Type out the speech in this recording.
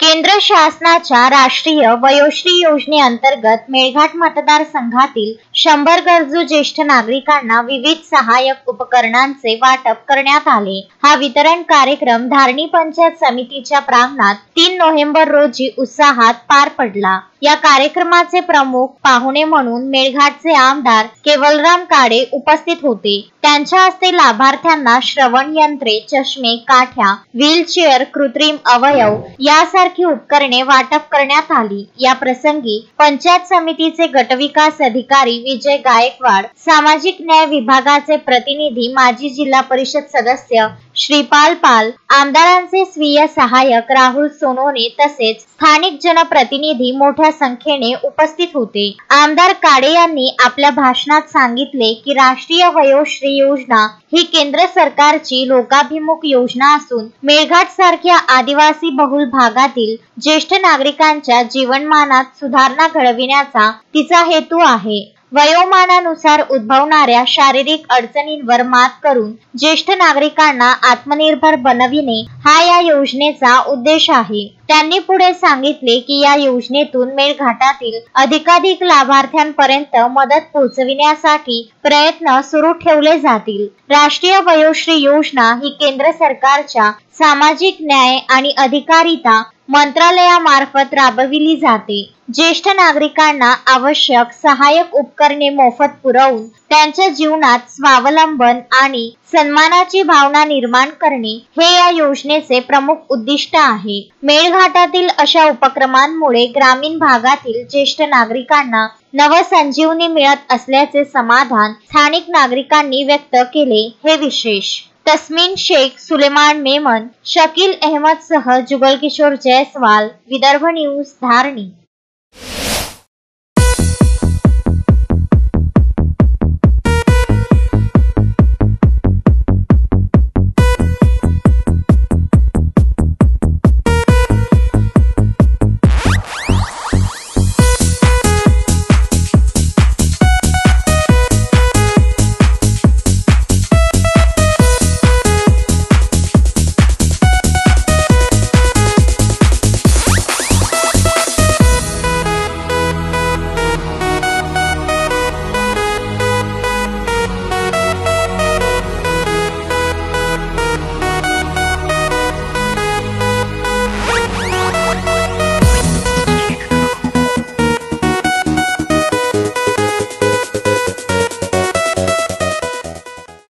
केंद्र शासनाच्या राष्ट्रीय वयोश्री योजनेअंतर्गत मेळघाट मतदारसंघातील 100 गरजू ज्येष्ठ नागरिकांना विविध सहाय्यक उपकरणांचे वाटप करण्यात आले। हा वितरण कार्यक्रम धारणी पंचायत समितीच्या प्रांगणात 3 नोव्हेंबर रोजी उत्साहात पार पडला। या कार्यक्रमाचे प्रमुख पाहुणे म्हणून मेळघाटचे आमदार केवलराम काळे उपस्थित होते। त्यांच्या हस्ते लाभार्थ्यांना श्रवण यंत्रे, चष्मे, काठ्या, व्हीलचेअर, कृत्रिम अवयव यासारखी उपकरणे वाटप करण्यात आली। या प्रसंगी पंचायत समितीचे गटविकास अधिकारी विजय गायकवाड, सामाजिक न्याय विभागाचे प्रतिनिधी माजी जिल्हा परिषद सदस्य श्रीपाल पाल, आमदारांचे स्वीय सहाय्यक राहुल सोनवणे तसेच स्थानिक जनप्रतिनिधी मोठ्या संख्येने उपस्थित होते। आमदार काळे यांनी आपल्या भाषणात सांगितले की राष्ट्रीय वयोश्री योजना ही केंद्र सरकारची लोकाभिमुख योजना असून मेळघाट सारख्या आदिवासी बहुल भागातील ज्येष्ठ नागरिकांच्या जीवनमानात सुधारणा घडविण्याचा तिचा हेतू आहे। वयोमानानुसार उद्भवणाऱ्या शारीरिक अडचणींवर मात करून ज्येष्ठ नागरिकांना आत्मनिर्भर बनविणे हा या योजनेचा उद्देश आहे। त्यांनी पुढे सांगितले की या योजनेतून मेळघाटातील अधिकाधिक लाभार्थ्यांपर्यंत मदत पोहोचविण्यासाठी प्रयत्न सुरू ठेवले जातील। राष्ट्रीय वयोश्री योजना ही केंद्र सरकारच्या सामाजिक न्याय आणि अधिकारिता मंत्रालयामार्फत राबविली जाते। ज्येष्ठ नागरिकांना आवश्यक सहाय्यक उपकरणे मोफत पुरवून त्यांच्या जीवनात स्वावलंबन आणि सन्मानाची भावना निर्माण करणे हे या योजनेचे प्रमुख उद्दिष्ट आहे। मेळघाटातील अशा उपक्रमांमुळे ग्रामीण भागातील ज्येष्ठ नागरिकांना नवसंजीवनी मिळत असल्याचे समाधान स्थानिक नागरिकांनी व्यक्त केले। हे विशेष। तस्मीन शेख, सुलेमान मेमन, शकील अहमद सह जुगल किशोर जयस्वाल, विदर्भ न्यूज, धारणी।